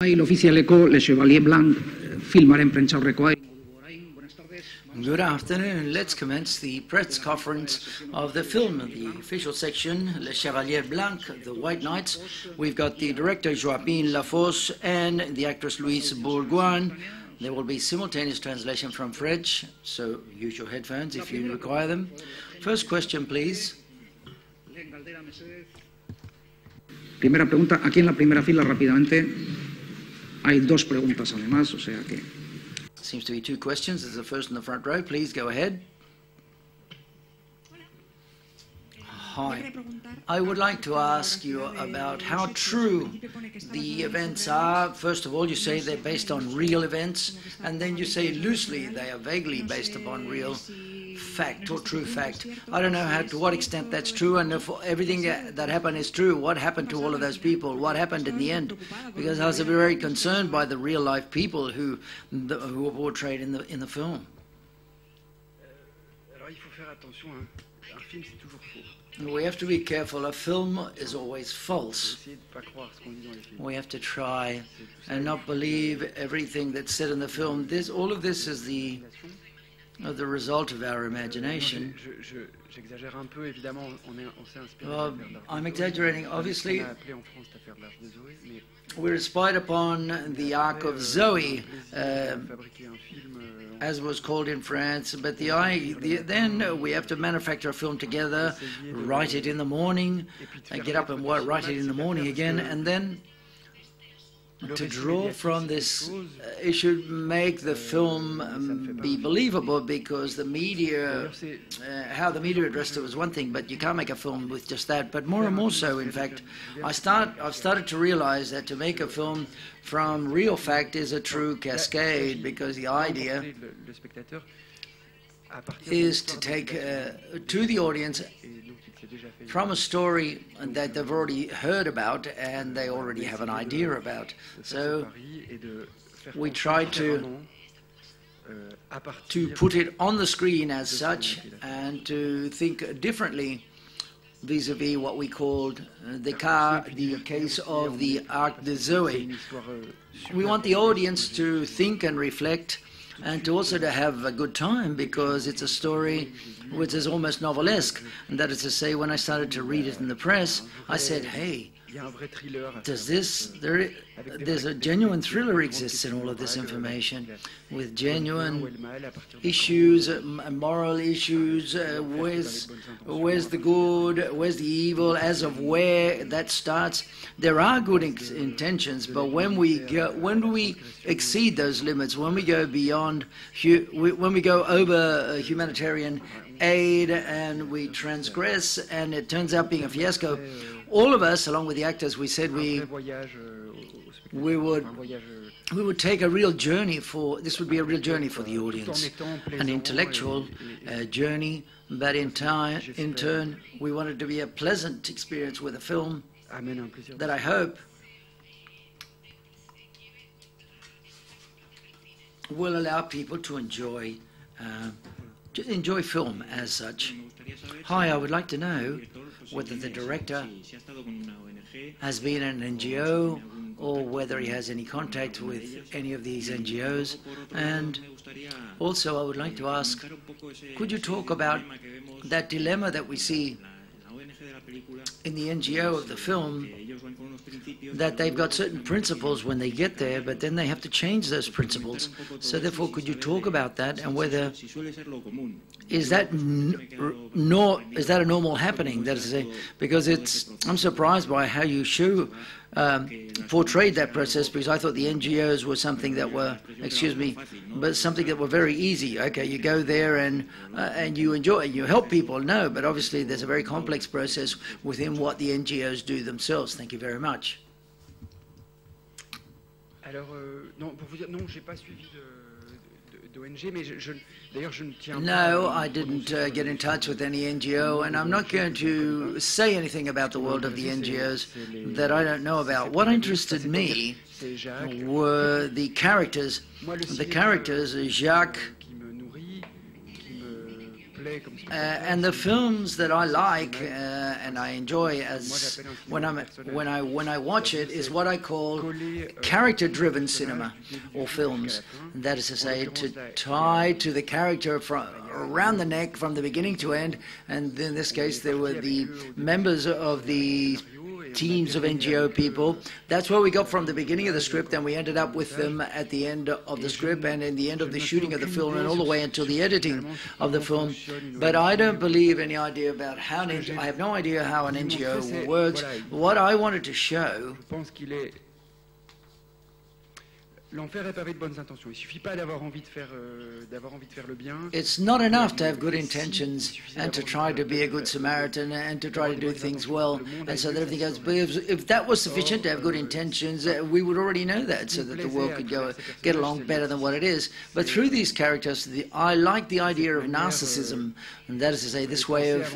L'ofizialeko Le Chevaliers Blanc filmaren prentsaurrekoa. Good afternoon. Let's commence the press conference of the film, the official section, Les Chevaliers Blanc, The White Knights. We've got the director Joaquin Lafosse and the actress Louise Bourgoin. There will be simultaneous translation from French, so use your headphones if you require them. First question, please. Primera pregunta, aquí en la primera fila rápidamente. Hay dos preguntas además, o sea que... Seems to be two questions. There's the first in the front row. Please go ahead. Hi. I would like to ask you about how true the events are. First of all, you say they're based on real events, and then you say loosely they are vaguely based upon real fact or true fact. I don't know to what extent that's true, and if everything that happened is true, what happened to all of those people? What happened in the end? Because I was very concerned by the real-life people who were portrayed in the film. We have to be careful. A film is always false. We have to try and not believe everything that's said in the film. All of this is the result of our imagination. I'm exaggerating, obviously. We're inspired upon the arc of Zoe, as was called in France, but then we have to manufacture a film together, write it in the morning, and get up and write it in the morning again, and then to draw from this, it should make the film be believable, because the media, how the media addressed it was one thing, but you can't make a film with just that. But more and more so, in fact, I've started to realize that to make a film from real fact is a true cascade, because the idea is to take to the audience from a story that they've already heard about and they already have an idea about. So we try to put it on the screen as such, and to think differently vis-a-vis what we called the case of the Arc de Zoe. We want the audience to think and reflect, and to also to have a good time, because it's a story which is almost novelesque. And that is to say, when I started to read it in the press, I said, hey, there's a genuine thriller exists in all of this information, with genuine issues, moral issues, where's the good, where's the evil, as of where that starts. There are good intentions, but when we exceed those limits, when we go beyond, when we go over humanitarian aid and we transgress and it turns out being a fiasco, all of us, along with the actors, we said we would take a real journey this would be a real journey for the audience, an intellectual journey, but in turn, we wanted to be a pleasant experience with a film that I hope will allow people to enjoy film as such. Hi, I would like to know whether the director has been an NGO or whether he has any contact with any of these NGOs. And also I would like to ask, could you talk about that dilemma that we see in the NGO of the film, that they've got certain principles when they get there, but then they have to change those principles. So therefore, could you talk about that, and whether is that a normal happening? That is to say, because I'm surprised by how you portrayed that process, because I thought the NGOs were something that were, something that were very easy. Okay, you go there and you enjoy it, you help people. No, but obviously there's a very complex process within what the NGOs do themselves. Thank you very much. No, I didn't get in touch with any NGO, and I'm not going to say anything about the world of the NGOs that I don't know about. What interested me were the characters. The characters, Jacques, And the films that I like and I enjoy as when I watch it is what I call character-driven cinema or films. And that is to say, to tie to the character from around the neck from the beginning to end. And in this case, there were the members of the teams of NGO people. That's where we got from the beginning of the script, and we ended up with them at the end of the script and in the end of the shooting of the film and all the way until the editing of the film. But I don't believe any idea about how I have no idea how an NGO works. What I wanted to show, l'enfer est pavé de bonnes intentions. Il suffit pas d'avoir envie de faire le bien. It's not enough to have good intentions and to try to be a good Samaritan and to try to do things well and so that everything goes. But if that was sufficient to have good intentions, we would already know that, so that the world could get along better than what it is. But through these characters, I like the idea of narcissism, and that is to say, this way of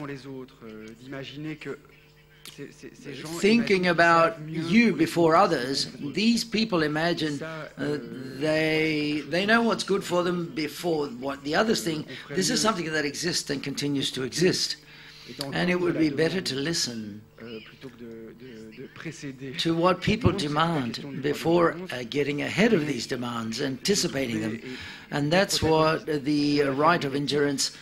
thinking about you before others. These people imagine they know what's good for them before what the others think. This is something that exists and continues to exist. And it would be better to listen to what people demand before getting ahead of these demands, anticipating them. And that's what the right of endurance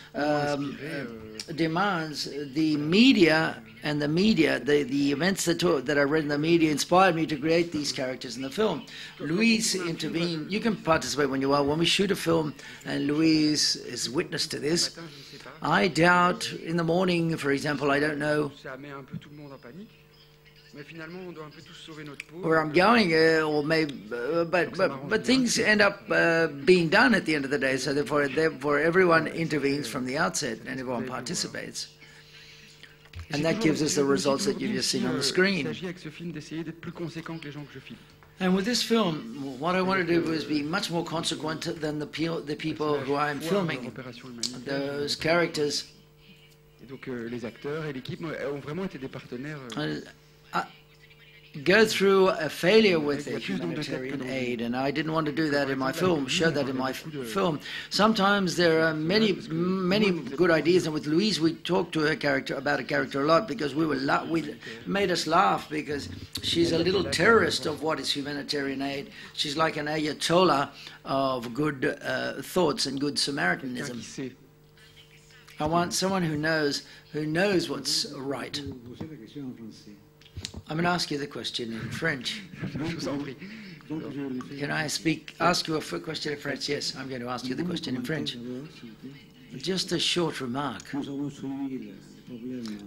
demands. The media and the events that I read in the media inspired me to create these characters in the film. Louise intervened. You can participate when you are. When we shoot a film, and Louise is witness to this, I doubt in the morning, for example, I don't know where I'm going, or maybe, but things end up being done at the end of the day. So therefore everyone intervenes from the outset and everyone participates. And that gives us the results that you've just seen on the screen. And with this film, what I want to do is be much more consequent than the people who I'm filming. Those characters. Go through a failure with the humanitarian aid, and I didn't want to do that in my film, show that in my film. Sometimes there are many good ideas, and with Louise we talked to about a character a lot, because we made us laugh, because she's a little terrorist of what is humanitarian aid. She's like an Ayatollah of good thoughts and good Samaritanism. I want someone who knows what's right. I'm going to ask you the question in French. Can I ask you a question in French? Yes, I'm going to ask you the question in French. Just a short remark.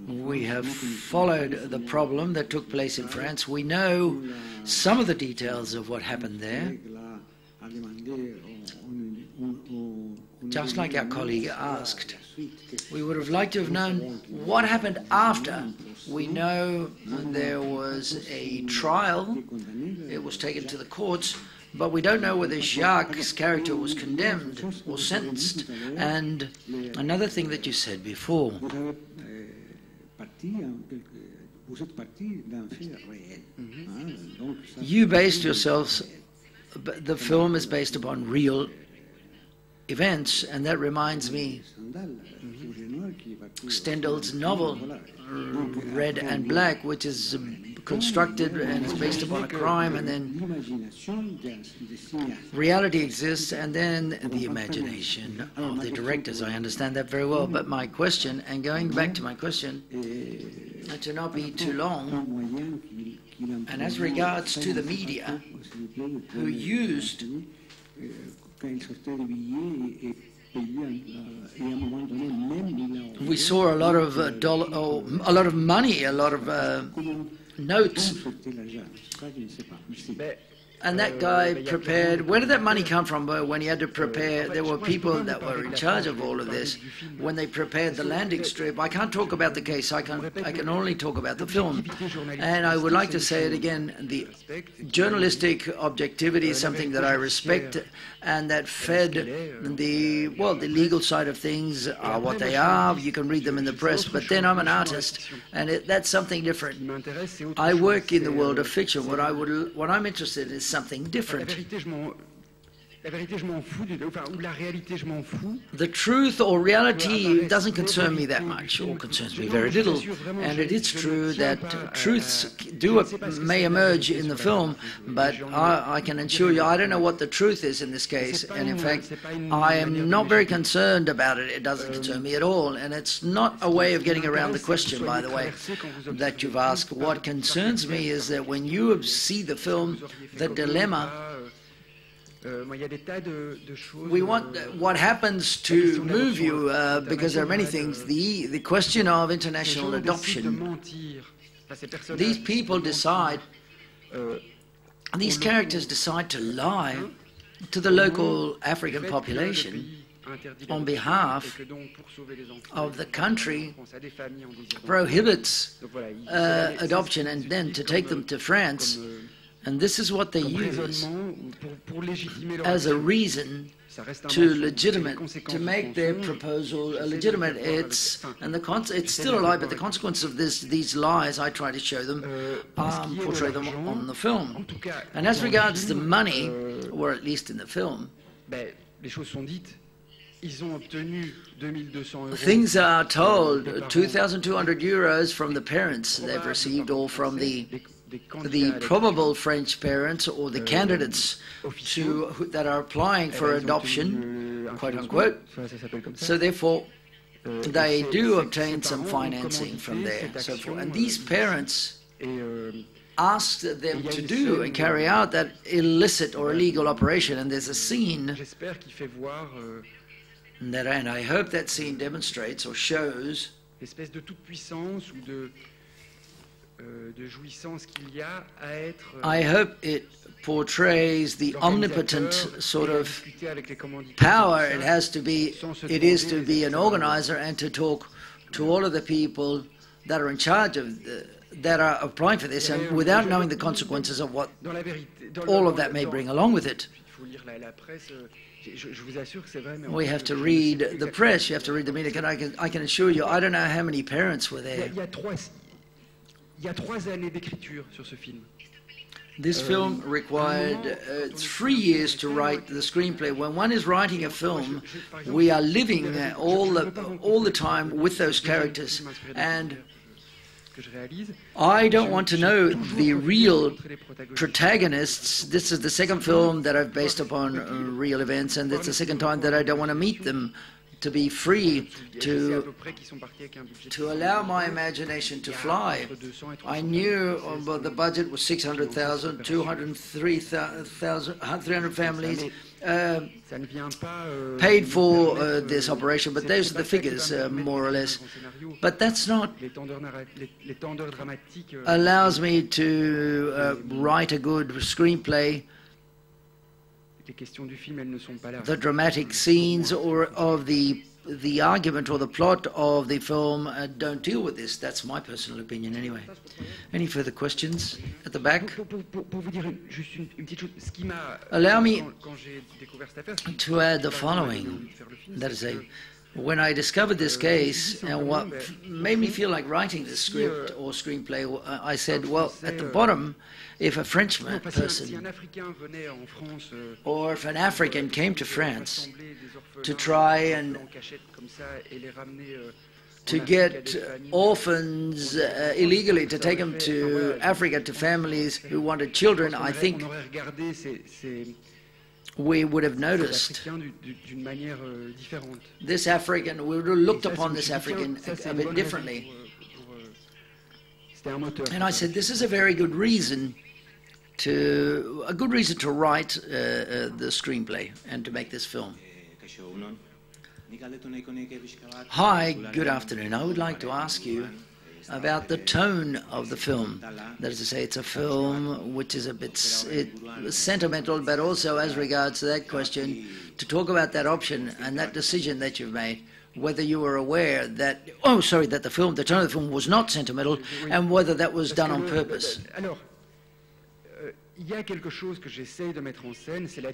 We have followed the problem that took place in France. We know some of the details of what happened there. Just like our colleague asked, we would have liked to have known what happened after. We know there was a trial, it was taken to the courts, but we don't know whether Jacques' character was condemned or sentenced. And another thing that you said before, you based yourselves, the film is based upon real events, and that reminds me Stendhal's novel Red and Black, which is constructed and is based upon a crime, and then reality exists, and then the imagination of the directors. I understand that very well, but my question, and going back to my question, to not be too long, and as regards to the media who used we saw a lot of a lot of money, a lot of notes. And that guy prepared, where did that money come from? When he had to prepare, there were people that were in charge of all of this. When they prepared the landing strip, I can't talk about the case, I can only talk about the film. And I would like to say it again, the journalistic objectivity is something that I respect, and that fed the legal side of things are what they are. You can read them in the press, but then I'm an artist, and that's something different. I work in the world of fiction. What I'm interested in is something different. La vérité, je m'en fous, enfin, ou la réalité, je m'en fous. The truth or reality doesn't concern me that much, or concerns me very little. And it is true that truths may emerge in the film, but I can assure you I don't know what the truth is in this case. And in fact, I am not very concerned about it. It doesn't concern me at all. And it's not a way of getting around the question, by the way, that you've asked. What concerns me is that when you see the film, the dilemma, we want what happens to move you, because there are many things. The question of international adoption. These people decide, these characters decide to lie to the local African population on behalf of the country, prohibits adoption, and then to take them to France. And this is what they use as a reason to make their proposal legitimate. It's still a lie, but the consequence of these lies, I try to show them, portray them on the film. And as regards the money, or at least in the film, things are told, 2,200 euros from the parents they've received, or from the probable French parents or the candidates that are applying for adoption, quote unquote. So therefore, they do obtain some financing from there. So and these parents ask them to do and carry out that illicit or illegal operation. And there's a scene that, and I hope that scene demonstrates or shows I hope it portrays the omnipotent sort of power it is to be an organizer and to talk to all of the people that are in charge of that are applying for this, and without knowing the consequences of what all of that may bring along with it. We have to read the press, you have to read the media, and I can assure you, I don't know how many parents were there. This film required 3 years to write the screenplay. When one is writing a film, we are living all the time with those characters, and I don't want to know the real protagonists. This is the second film that I've based upon real events, and it's the second time that I don't want to meet them, to be free to allow my imagination to fly. I knew the budget was 600,000, 300 families paid for this operation, but those are the figures, more or less. But that's not allows me to write a good screenplay. The dramatic scenes or of the argument or the plot of the film don't deal with this. That's my personal opinion anyway. Any further questions at the back? Allow me to add the following. That is, when I discovered this case and what made me feel like writing this script or screenplay, I said, well, at the bottom, if a French person or if an African came to France to try and to get orphans illegally, to take them to Africa, to families who wanted children, I think we would have noticed this African, we would have looked upon this African a bit differently. And I said, this is a very good reason to write the screenplay and to make this film. Hi, good afternoon. I would like to ask you about the tone of the film. That is to say, it's a film which is a bit sentimental, but also as regards to that question, to talk about that option and that decision that you've made, whether you were aware that, that the tone of the film was not sentimental, and whether that was done on purpose.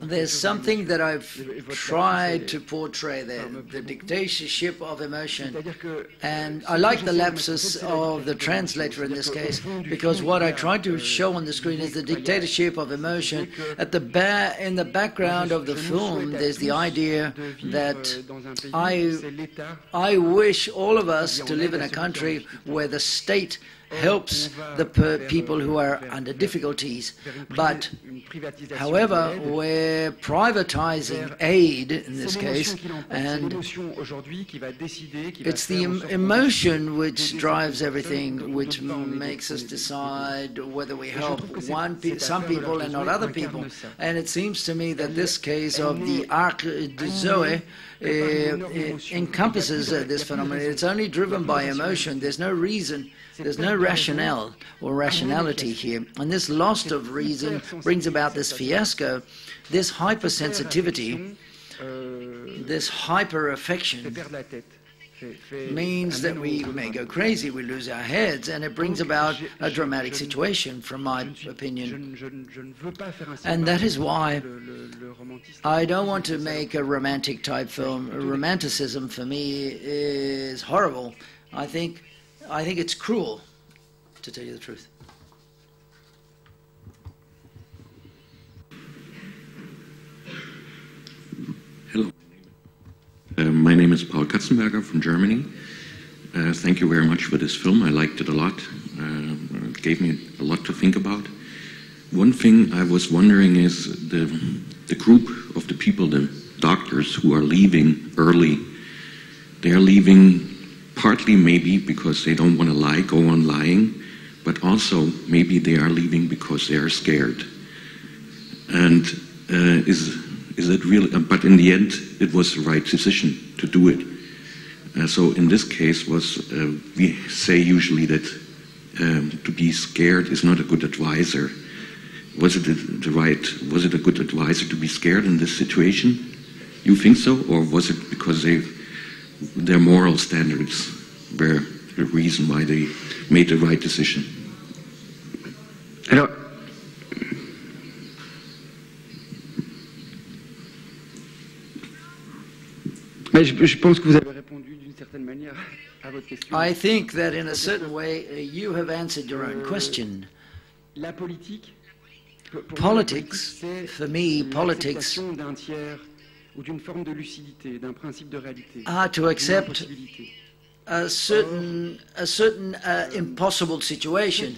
There's something that I've tried to portray there, the dictatorship of emotion. And I like the lapsus of the translator in this case, because what I tried to show on the screen is the dictatorship of emotion. In the background of the film, there's the idea that I wish all of us to live in a country where the state helps the people who are under difficulties. But, however, we're privatizing aid in this case, and it's the emotion which drives everything, which makes us decide whether we help some people and not other people. And it seems to me that this case of the Arc de Zoe encompasses this phenomenon. It's only driven by emotion. There's no reason. There's no rationale or rationality here. And this loss of reason brings about this fiasco, this hypersensitivity, this hyper-affection means that we may go crazy, we lose our heads, and it brings about a dramatic situation, from my opinion. And that is why I don't want to make a romantic type film. Romanticism for me is horrible. I think it's cruel, to tell you the truth. Hello. My name is Paul Katzenberger from Germany. Thank you very much for this film. I liked it a lot. It gave me a lot to think about. One thing I was wondering is the group of the people, the doctors who are leaving early, they are leaving partly maybe because they don't want to go on lying, but also maybe they are leaving because they are scared. And is it really? But in the end, it was the right decision to do it. So in this case, we say usually that to be scared is not a good advisor. Was it a good advisor to be scared in this situation? You think so, or was it because their moral standards were the reason why they made the right decision? Alors, je pense que vous avez répondu d'une certaine manière à votre question. I think that in a certain way you have answered your own question. La politique, politics, for me, politics d'un tiers ou d'une forme de lucidité, d'un principe de réalité. To accept a certain impossible situation,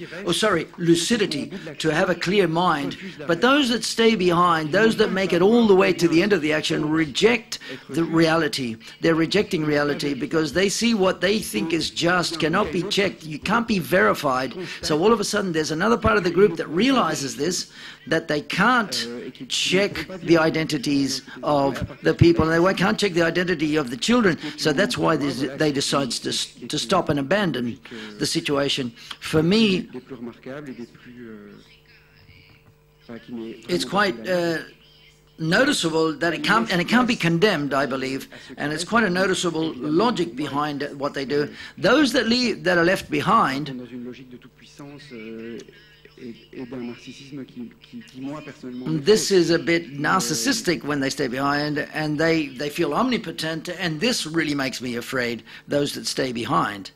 lucidity, to have a clear mind. But those that stay behind, those that make it all the way to the end of the action, reject the reality. They're rejecting reality because they see what they think is just cannot be checked. You can't be verified. So all of a sudden there's another part of the group that realizes this, that they can't check the identities of the people, and they can't check the identity of the children. So that's why they decide to stop and abandon the situation. For me, it's quite noticeable that it can't be condemned, I believe, and it's quite a noticeable logic behind what they do. Those that are left behind, this is a bit narcissistic when they stay behind, and they feel omnipotent, and this really makes me afraid, those that stay behind.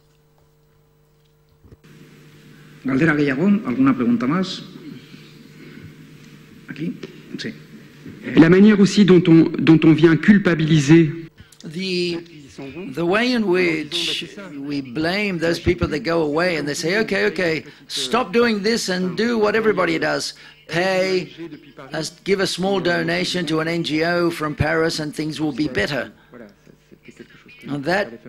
Galdera gehiago, ¿alguna pregunta más? Aquí, sí. La manière aussi dont on vient culpabiliser the way in which we blame those people that go away and they say, okay, stop doing this and do what everybody does. Pay, give a small donation to an NGO from Paris and things will be better. And that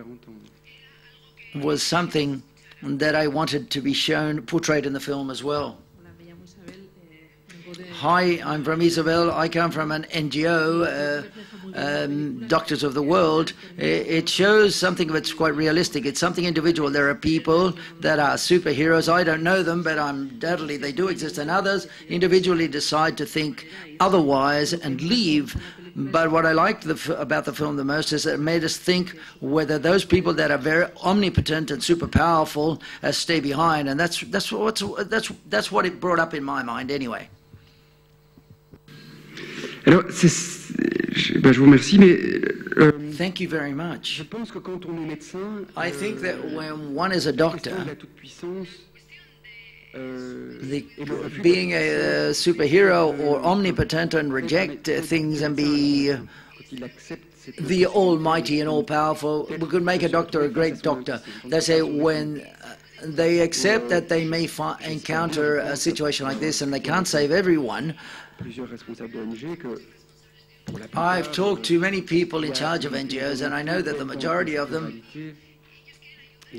was something that I wanted to be portrayed in the film as well. Hi, I'm from Isabel. I come from an NGO, Doctors of the World. It shows something that's quite realistic. It's something individual. There are people that are superheroes. I don't know them, but undoubtedly they do exist. And others individually decide to think otherwise and leave. But what I liked about the film the most is that it made us think whether those people that are very omnipotent and super powerful stay behind. And that's what it brought up in my mind anyway. Alors, je vous remercie, mais Thank you very much. je pense que quand on est médecin, I think that when one is a doctor, la toute-puissance, being a superhero or omnipotent and reject things and be quand il accepte cette the almighty and all-powerful, we could make a doctor a great doctor. They say when they accept that they may encounter a situation like this and they can't save everyone. plusieurs responsables de ONG que pour la I've talked to many people in charge of NGOs, and I know that the majority of them,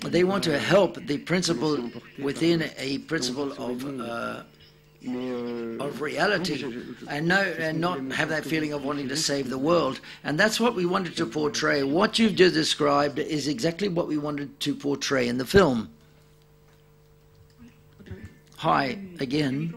they want to help the principle within a principle of reality, and not have that feeling of wanting to save the world. And that's what we wanted to portray. What you've just described is exactly what we wanted to portray in the film. Hi, again.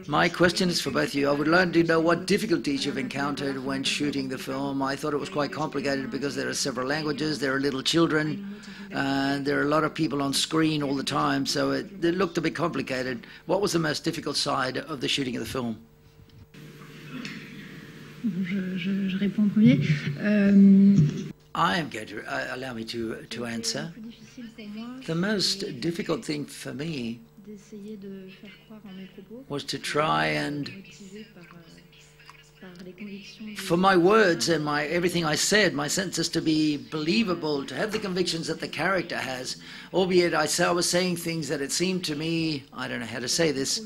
My question is for both of you. I would like to know what difficulties you've encountered when shooting the film. I thought it was quite complicated because there are several languages, there are little children, and there are a lot of people on screen all the time, so it looked a bit complicated. What was the most difficult side of the shooting of the film? Je réponds en premier. I am going to allow me to answer. The most difficult thing for me was to try and, for my words and everything I said, my sentences to be believable, to have the convictions that the character has, albeit I was saying things that it seemed to me, I don't know how to say this,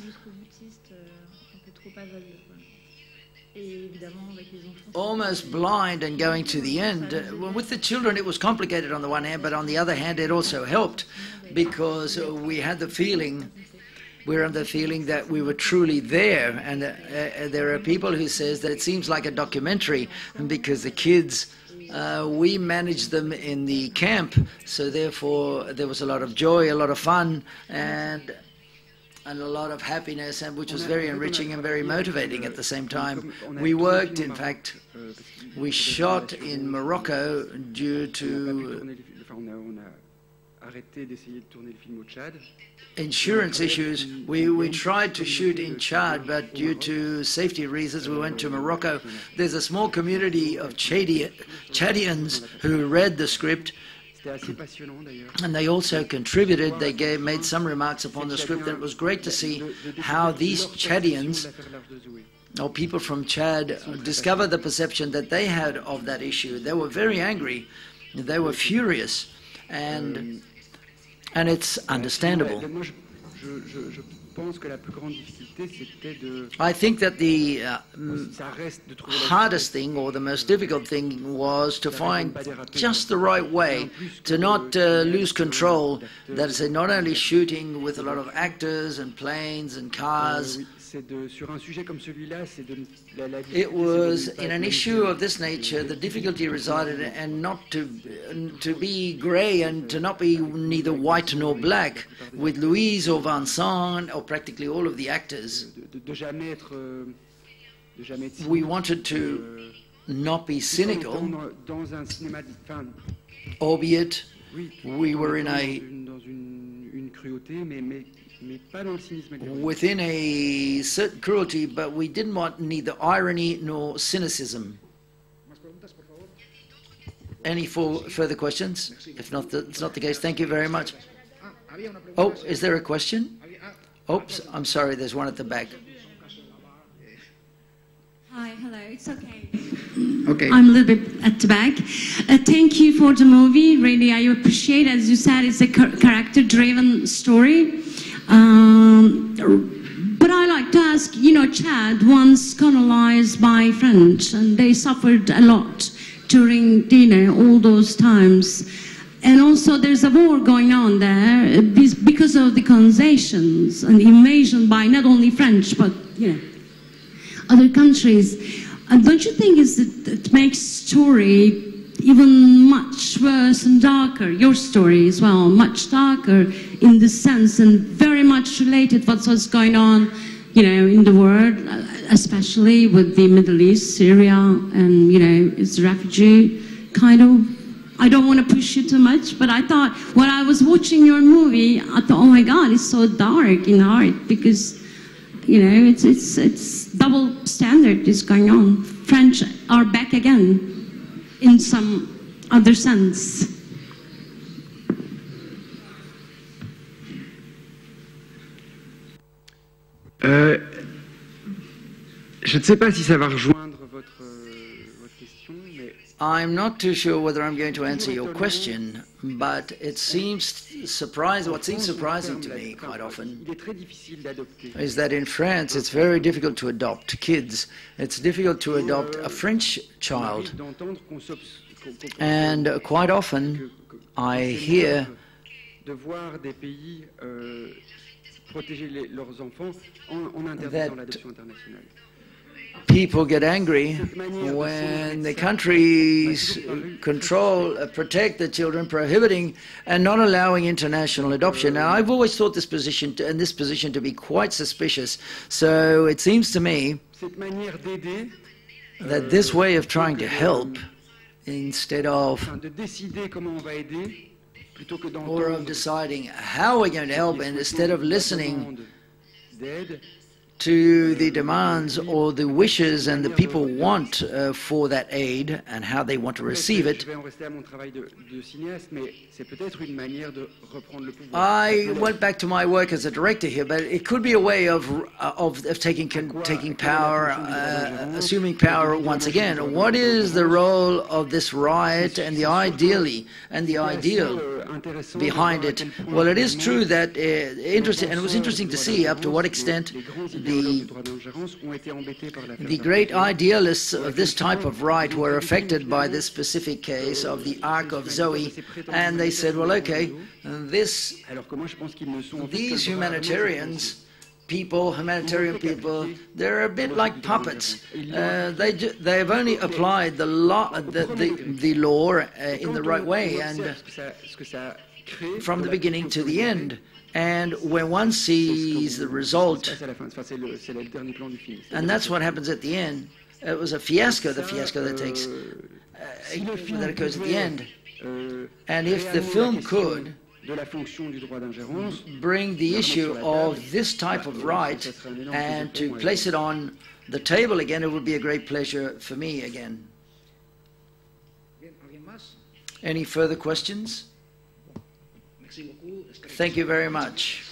almost blind and going to the end. With the children it was complicated on the one hand, but on the other hand it also helped because we had the feeling, we're under the feeling that we were truly there, and there are people who says that it seems like a documentary because the kids, we managed them in the camp, so therefore there was a lot of joy, a lot of fun, and a lot of happiness, and which was very enriching and very motivating at the same time. We worked, in fact, we shot in Morocco due to insurance issues. We tried to shoot in Chad, but due to safety reasons we went to Morocco. There's a small community of Chadians who read the script, and they also contributed. They made some remarks upon the script, and it was great to see how these Chadians, or people from Chad, discovered the perception that they had of that issue. They were very angry, they were furious, and it's understandable. I think that the hardest thing, or the most difficult thing, was to find just the right way to not lose control. That is, not only shooting with a lot of actors and planes and cars. It was in an issue of this nature, the difficulty resided in not to be grey and to not be neither white nor black, with Louise or Vincent or practically all of the actors. We wanted to not be cynical, albeit we were in within a certain cruelty, but we didn't want neither irony nor cynicism. Any further questions? If not, it's not the case. Thank you very much. Oh, is there a question? Oops, I'm sorry, there's one at the back. Hi, hello, it's okay. Okay. I'm a little bit at the back. Thank you for the movie. Really, I appreciate, as you said, it's a character-driven story. But I like to ask, Chad once colonized by French, and they suffered a lot during, all those times. And also there's a war going on there because of the colonizations and invasion by not only French, but, other countries. And don't you think it makes story even much worse and darker, your story as well, much darker in the sense, and very much related what's going on, in the world, especially with the Middle East, Syria, and, it's a refugee kind of. I don't want to push you too much, but I thought, when I was watching your movie, I thought, oh my God, it's so dark in heart, because You know, it's double standard is going on. French are back again in some other sense. Je ne sais pas si ça va rejoindre votre question, mais I'm not too sure whether I'm going to answer your question, but it seems what seems surprising to me quite often il est très difficile d'adopter. is that in France it's very difficult to adopt kids. It's difficult to adopt a French child. And quite often I hear de voir des pays protéger leurs enfants en interdisant that l'adoption internationale. people get angry when the countries protect the children, prohibiting and not allowing international adoption. Now, I've always thought this position to be quite suspicious. So it seems to me that this way of trying to help, instead of or of deciding how we're going to help, and instead of listening to the demands or the wishes and the people want for that aid and how they want to receive it. I went back to my work as a director here, but it could be a way of taking power, assuming power once again. What is the role of this right and the ideal behind it? Well, it is true that it was interesting to see up to what extent the great idealists of this type of right were affected by this specific case of the Ark of Zoe, and they said, well, okay, these humanitarian people, they're a bit like puppets. They have only applied the law in the right way and from the beginning to the end. And when one sees the result, and that's what happens at the end, it was a fiasco, the fiasco that occurs at the end. And if the film could bring the issue of this type of right and to place it on the table again, it would be a great pleasure for me again. Any further questions? Thank you very much.